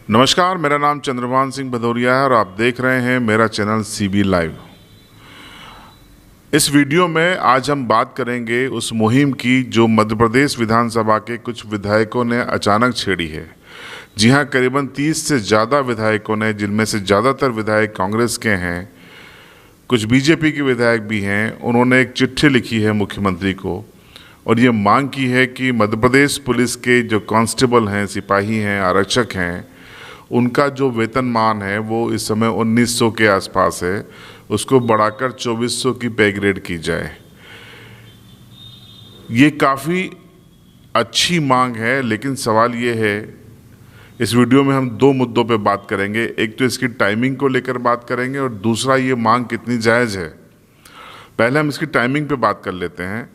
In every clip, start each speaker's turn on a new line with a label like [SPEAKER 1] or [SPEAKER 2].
[SPEAKER 1] नमस्कार, मेरा नाम चंद्रभान सिंह भदौरिया है और आप देख रहे हैं मेरा चैनल सीबी लाइव। इस वीडियो में आज हम बात करेंगे उस मुहिम की जो मध्य प्रदेश विधानसभा के कुछ विधायकों ने अचानक छेड़ी है। जी हां, करीबन 30 से ज़्यादा विधायकों ने, जिनमें से ज़्यादातर विधायक कांग्रेस के हैं, कुछ बीजेपी के विधायक भी हैं, उन्होंने एक चिट्ठी लिखी है मुख्यमंत्री को और ये मांग की है कि मध्य प्रदेश पुलिस के जो कांस्टेबल हैं, सिपाही हैं, आरक्षक हैं, उनका जो वेतनमान है वो इस समय 1900 के आसपास है, उसको बढ़ाकर 2400 की पे ग्रेड की जाए। ये काफ़ी अच्छी मांग है, लेकिन सवाल ये है, इस वीडियो में हम दो मुद्दों पे बात करेंगे। एक तो इसकी टाइमिंग को लेकर बात करेंगे और दूसरा ये मांग कितनी जायज़ है। पहले हम इसकी टाइमिंग पे बात कर लेते हैं।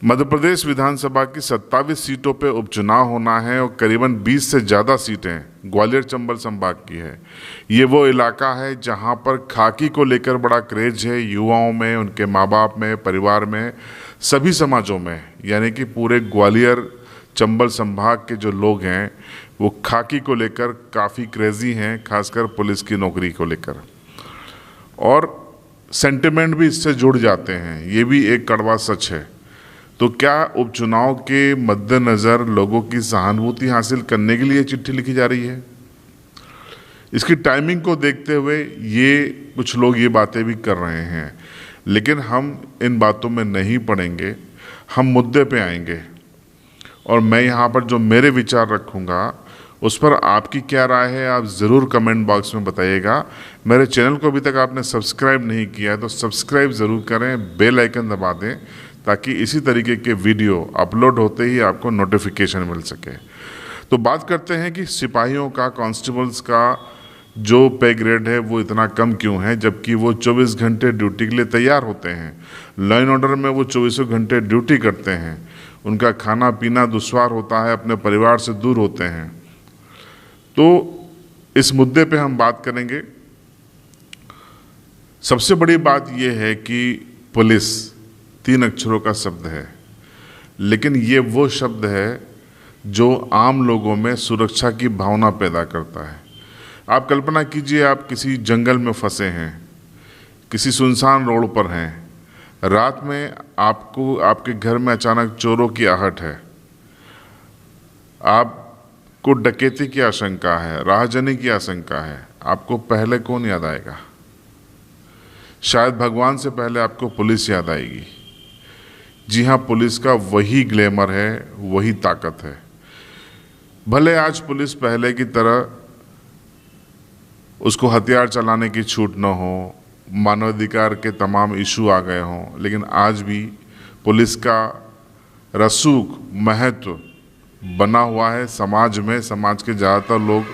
[SPEAKER 1] मध्य प्रदेश विधानसभा की 27 सीटों पे उपचुनाव होना है और करीबन 20 से ज़्यादा सीटें ग्वालियर चंबल संभाग की है। ये वो इलाका है जहां पर खाकी को लेकर बड़ा क्रेज है युवाओं में, उनके माँ बाप में, परिवार में, सभी समाजों में। यानी कि पूरे ग्वालियर चंबल संभाग के जो लोग हैं वो खाकी को लेकर काफ़ी क्रेजी हैं, खासकर पुलिस की नौकरी को लेकर, और सेंटिमेंट भी इससे जुड़ जाते हैं। ये भी एक कड़वा सच है। तो क्या उपचुनाव के मद्देनज़र लोगों की सहानुभूति हासिल करने के लिए चिट्ठी लिखी जा रही है? इसकी टाइमिंग को देखते हुए ये कुछ लोग ये बातें भी कर रहे हैं, लेकिन हम इन बातों में नहीं पड़ेंगे, हम मुद्दे पे आएंगे और मैं यहाँ पर जो मेरे विचार रखूँगा उस पर आपकी क्या राय है आप ज़रूर कमेंट बॉक्स में बताइएगा। मेरे चैनल को अभी तक आपने सब्सक्राइब नहीं किया है तो सब्सक्राइब ज़रूर करें, बेल आइकन दबा दें ताकि इसी तरीके के वीडियो अपलोड होते ही आपको नोटिफिकेशन मिल सके। तो बात करते हैं कि सिपाहियों का, कांस्टेबल्स का जो पे ग्रेड है वो इतना कम क्यों है, जबकि वो 24 घंटे ड्यूटी के लिए तैयार होते हैं। लॉ एंड ऑर्डर में वो 24 घंटे ड्यूटी करते हैं, उनका खाना पीना दुश्वार होता है, अपने परिवार से दूर होते हैं। तो इस मुद्दे पे हम बात करेंगे। सबसे बड़ी बात यह है कि पुलिस 3 अक्षरों का शब्द है, लेकिन ये वो शब्द है जो आम लोगों में सुरक्षा की भावना पैदा करता है। आप कल्पना कीजिए, आप किसी जंगल में फंसे हैं, किसी सुनसान रोड पर हैं, रात में आपको आपके घर में अचानक चोरों की आहट है, आपको डकैती की आशंका है, राहजनी की आशंका है, आपको पहले कौन याद आएगा? शायद भगवान से पहले आपको पुलिस याद आएगी। जी हाँ, पुलिस का वही ग्लैमर है, वही ताकत है। भले आज पुलिस पहले की तरह उसको हथियार चलाने की छूट न हो, मानवाधिकार के तमाम इशू आ गए हों, लेकिन आज भी पुलिस का रसूख महत्व बना हुआ है समाज में। समाज के ज़्यादातर लोग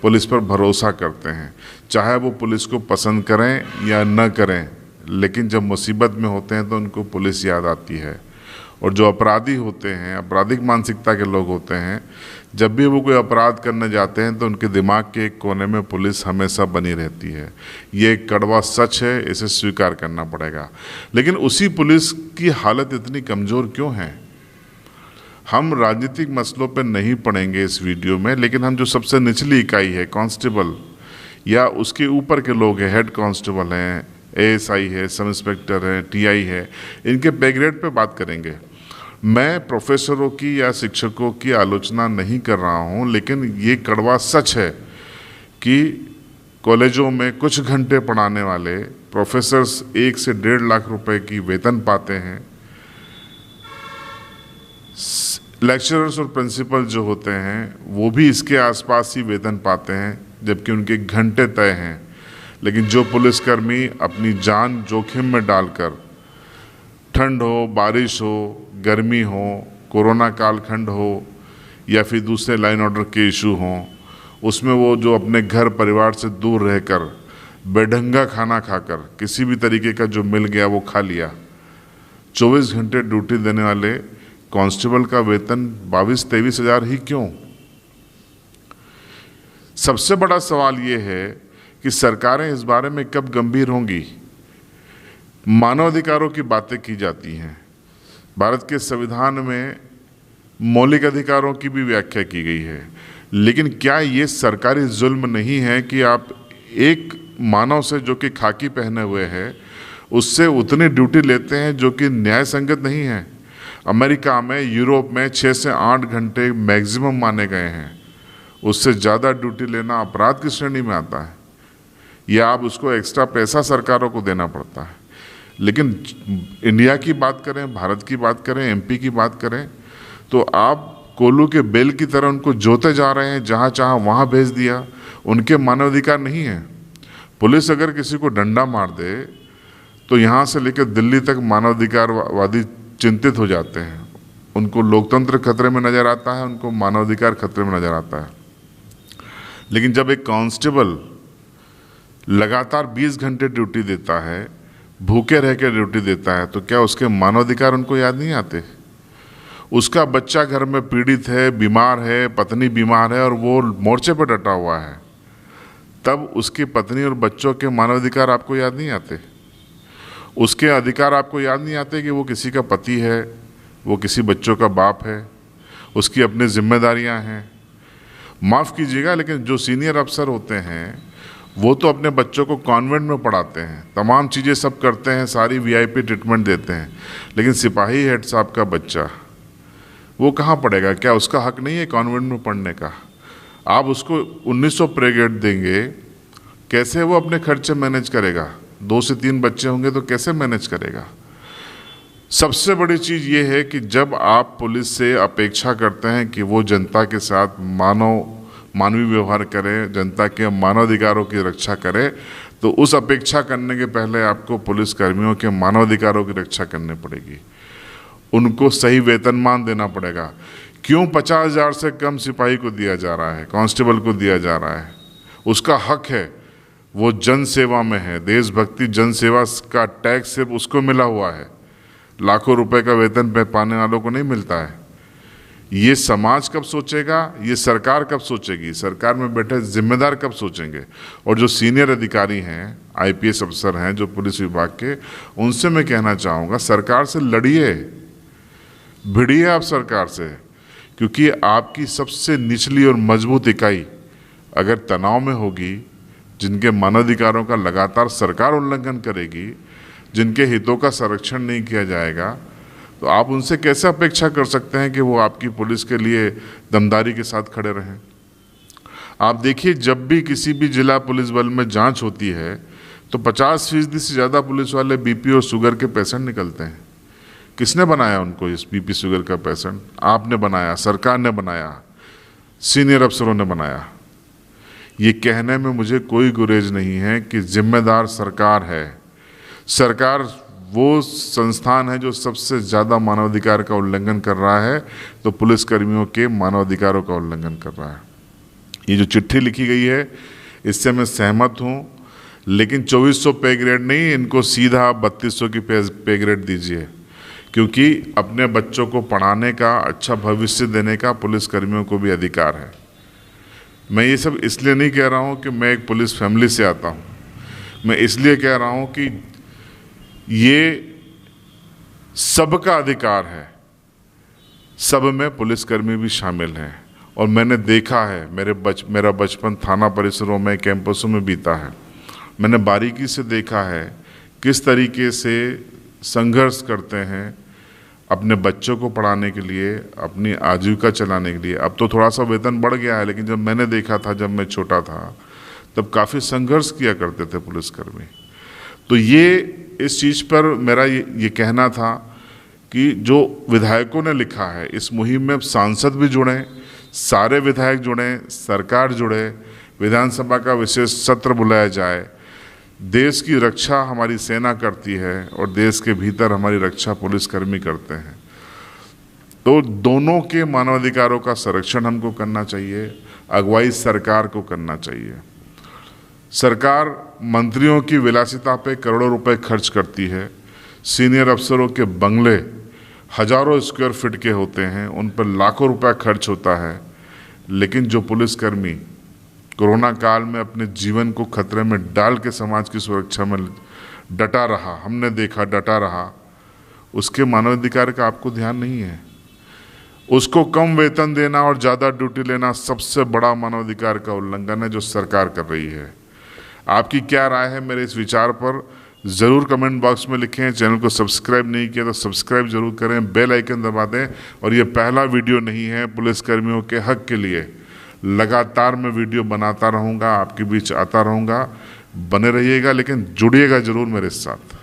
[SPEAKER 1] पुलिस पर भरोसा करते हैं, चाहे वो पुलिस को पसंद करें या न करें, लेकिन जब मुसीबत में होते हैं तो उनको पुलिस याद आती है। और जो अपराधी होते हैं, आपराधिक मानसिकता के लोग होते हैं, जब भी वो कोई अपराध करने जाते हैं तो उनके दिमाग के एक कोने में पुलिस हमेशा बनी रहती है। ये एक कड़वा सच है, इसे स्वीकार करना पड़ेगा। लेकिन उसी पुलिस की हालत इतनी कमज़ोर क्यों है? हम राजनीतिक मसलों पर नहीं पड़ेंगे इस वीडियो में, लेकिन हम जो सबसे निचली इकाई है, कांस्टेबल या उसके ऊपर के लोग हैं, हेड कांस्टेबल हैं, एएसआई है, सब इंस्पेक्टर है, टीआई है, इनके पे ग्रेड पे बात करेंगे। मैं प्रोफेसरों की या शिक्षकों की आलोचना नहीं कर रहा हूं, लेकिन ये कड़वा सच है कि कॉलेजों में कुछ घंटे पढ़ाने वाले प्रोफेसर्स 1 से 1.5 लाख रुपए की वेतन पाते हैं। लेक्चरर्स और प्रिंसिपल जो होते हैं वो भी इसके आसपास ही वेतन पाते हैं, जबकि उनके घंटे तय हैं। लेकिन जो पुलिसकर्मी अपनी जान जोखिम में डालकर, ठंड हो, बारिश हो, गर्मी हो, कोरोना कालखंड हो या फिर दूसरे लाइन ऑर्डर के इशू हों, उसमें वो जो अपने घर परिवार से दूर रहकर बेढंगा खाना खाकर किसी भी तरीके का जो मिल गया वो खा लिया, 24 घंटे ड्यूटी देने वाले कांस्टेबल का वेतन 22-23 हज़ार ही क्यों? सबसे बड़ा सवाल ये है कि सरकारें इस बारे में कब गंभीर होंगी? मानवाधिकारों की बातें की जाती हैं, भारत के संविधान में मौलिक अधिकारों की भी व्याख्या की गई है। लेकिन क्या ये सरकारी जुल्म नहीं है कि आप एक मानव से जो कि खाकी पहने हुए है उससे उतनी ड्यूटी लेते हैं जो कि न्याय संगत नहीं है। अमेरिका में, यूरोप में 6 से 8 घंटे मैक्सिमम माने गए हैं। उससे ज़्यादा ड्यूटी लेना अपराध की श्रेणी में आता है, या आप उसको एक्स्ट्रा पैसा सरकारों को देना पड़ता है। लेकिन इंडिया की बात करें, भारत की बात करें, एमपी की बात करें, तो आप कोल्हू के बेल की तरह उनको जोते जा रहे हैं, जहाँ चाहा वहाँ भेज दिया। उनके मानवाधिकार नहीं है। पुलिस अगर किसी को डंडा मार दे तो यहाँ से लेकर दिल्ली तक मानवाधिकारवादी चिंतित हो जाते हैं। उनको लोकतंत्र खतरे में नज़र आता है, उनको मानवाधिकार खतरे में नज़र आता है। लेकिन जब एक कांस्टेबल लगातार 20 घंटे ड्यूटी देता है, भूखे रह के ड्यूटी देता है, तो क्या उसके मानवाधिकार उनको याद नहीं आते? उसका बच्चा घर में पीड़ित है, बीमार है, पत्नी बीमार है और वो मोर्चे पर डटा हुआ है, तब उसकी पत्नी और बच्चों के मानवाधिकार आपको याद नहीं आते? उसके अधिकार आपको याद नहीं आते कि वो किसी का पति है, वो किसी बच्चों का बाप है, उसकी अपनी जिम्मेदारियां हैं। माफ़ कीजिएगा, लेकिन जो सीनियर अफसर होते हैं वो तो अपने बच्चों को कॉन्वेंट में पढ़ाते हैं, तमाम चीज़ें सब करते हैं, सारी वीआईपी ट्रीटमेंट देते हैं, लेकिन सिपाही हेड साहब का बच्चा वो कहाँ पढ़ेगा? क्या उसका हक नहीं है कॉन्वेंट में पढ़ने का? आप उसको 1900 ब्रिगेड देंगे, कैसे वो अपने खर्चे मैनेज करेगा? 2 से 3 बच्चे होंगे तो कैसे मैनेज करेगा? सबसे बड़ी चीज़ ये है कि जब आप पुलिस से अपेक्षा करते हैं कि वो जनता के साथ मानवीय व्यवहार करें, जनता के मानवाधिकारों की रक्षा करें, तो उस अपेक्षा करने के पहले आपको पुलिस कर्मियों के मानवाधिकारों की रक्षा करनी पड़ेगी। उनको सही वेतनमान देना पड़ेगा। क्यों 50,000 से कम सिपाही को दिया जा रहा है, कांस्टेबल को दिया जा रहा है? उसका हक है, वो जन सेवा में है। देशभक्ति जन सेवा का टैक्स सिर्फ उसको मिला हुआ है, लाखों रुपए का वेतन पे पाने वालों को नहीं मिलता है। ये समाज कब सोचेगा? ये सरकार कब सोचेगी? सरकार में बैठे जिम्मेदार कब सोचेंगे? और जो सीनियर अधिकारी हैं, आईपीएस अफसर हैं जो पुलिस विभाग के, उनसे मैं कहना चाहूँगा, सरकार से लड़िए, भिड़िए आप सरकार से, क्योंकि आपकी सबसे निचली और मजबूत इकाई अगर तनाव में होगी, जिनके मानवाधिकारों का लगातार सरकार उल्लंघन करेगी, जिनके हितों का संरक्षण नहीं किया जाएगा, तो आप उनसे कैसे अपेक्षा कर सकते हैं कि वो आपकी पुलिस के लिए दमदारी के साथ खड़े रहें? आप देखिए, जब भी किसी भी जिला पुलिस बल में जांच होती है तो 50% से ज़्यादा पुलिस वाले बीपी और शुगर के पेशेंट निकलते हैं। किसने बनाया उनको, इस बीपी शुगर का पेशेंट? आपने बनाया, सरकार ने बनाया, सीनियर अफसरों ने बनाया। ये कहने में मुझे कोई गुरेज नहीं है कि जिम्मेदार सरकार है। सरकार वो संस्थान है जो सबसे ज़्यादा मानवाधिकार का उल्लंघन कर रहा है, तो पुलिसकर्मियों के मानवाधिकारों का उल्लंघन कर रहा है। ये जो चिट्ठी लिखी गई है इससे मैं सहमत हूँ, लेकिन 2400 पे ग्रेड नहीं, इनको सीधा 3200 की पे ग्रेड दीजिए, क्योंकि अपने बच्चों को पढ़ाने का, अच्छा भविष्य देने का पुलिसकर्मियों को भी अधिकार है। मैं ये सब इसलिए नहीं कह रहा हूँ कि मैं एक पुलिस फैमिली से आता हूँ, मैं इसलिए कह रहा हूँ कि ये सबका अधिकार है, सब में पुलिसकर्मी भी शामिल हैं। और मैंने देखा है, मेरा बचपन थाना परिसरों में, कैंपसों में बीता है। मैंने बारीकी से देखा है किस तरीके से संघर्ष करते हैं अपने बच्चों को पढ़ाने के लिए, अपनी आजीविका चलाने के लिए। अब तो थोड़ा सा वेतन बढ़ गया है, लेकिन जब मैंने देखा था, जब मैं छोटा था, तब काफ़ी संघर्ष किया करते थे पुलिसकर्मी। तो ये इस चीज़ पर मेरा ये कहना था कि जो विधायकों ने लिखा है, इस मुहिम में सांसद भी जुड़ें, सारे विधायक जुड़ें, सरकार जुड़े, विधानसभा का विशेष सत्र बुलाया जाए। देश की रक्षा हमारी सेना करती है और देश के भीतर हमारी रक्षा पुलिसकर्मी करते हैं। तो दोनों के मानवाधिकारों का संरक्षण हमको करना चाहिए, अगुवाई सरकार को करना चाहिए। सरकार मंत्रियों की विलासिता पे करोड़ों रुपए खर्च करती है, सीनियर अफसरों के बंगले हजारों स्क्वायर फीट के होते हैं, उन पर लाखों रुपए खर्च होता है, लेकिन जो पुलिसकर्मी कोरोना काल में अपने जीवन को खतरे में डाल के समाज की सुरक्षा में डटा रहा, हमने देखा डटा रहा, उसके मानवाधिकार का आपको ध्यान नहीं है। उसको कम वेतन देना और ज़्यादा ड्यूटी लेना सबसे बड़ा मानवाधिकार का उल्लंघन है जो सरकार कर रही है। आपकी क्या राय है मेरे इस विचार पर, ज़रूर कमेंट बॉक्स में लिखें। चैनल को सब्सक्राइब नहीं किया तो सब्सक्राइब जरूर करें, बेल आइकन दबा दें। और ये पहला वीडियो नहीं है, पुलिसकर्मियों के हक के लिए लगातार मैं वीडियो बनाता रहूँगा, आपके बीच आता रहूँगा। बने रहिएगा, लेकिन जुड़िएगा ज़रूर मेरे साथ।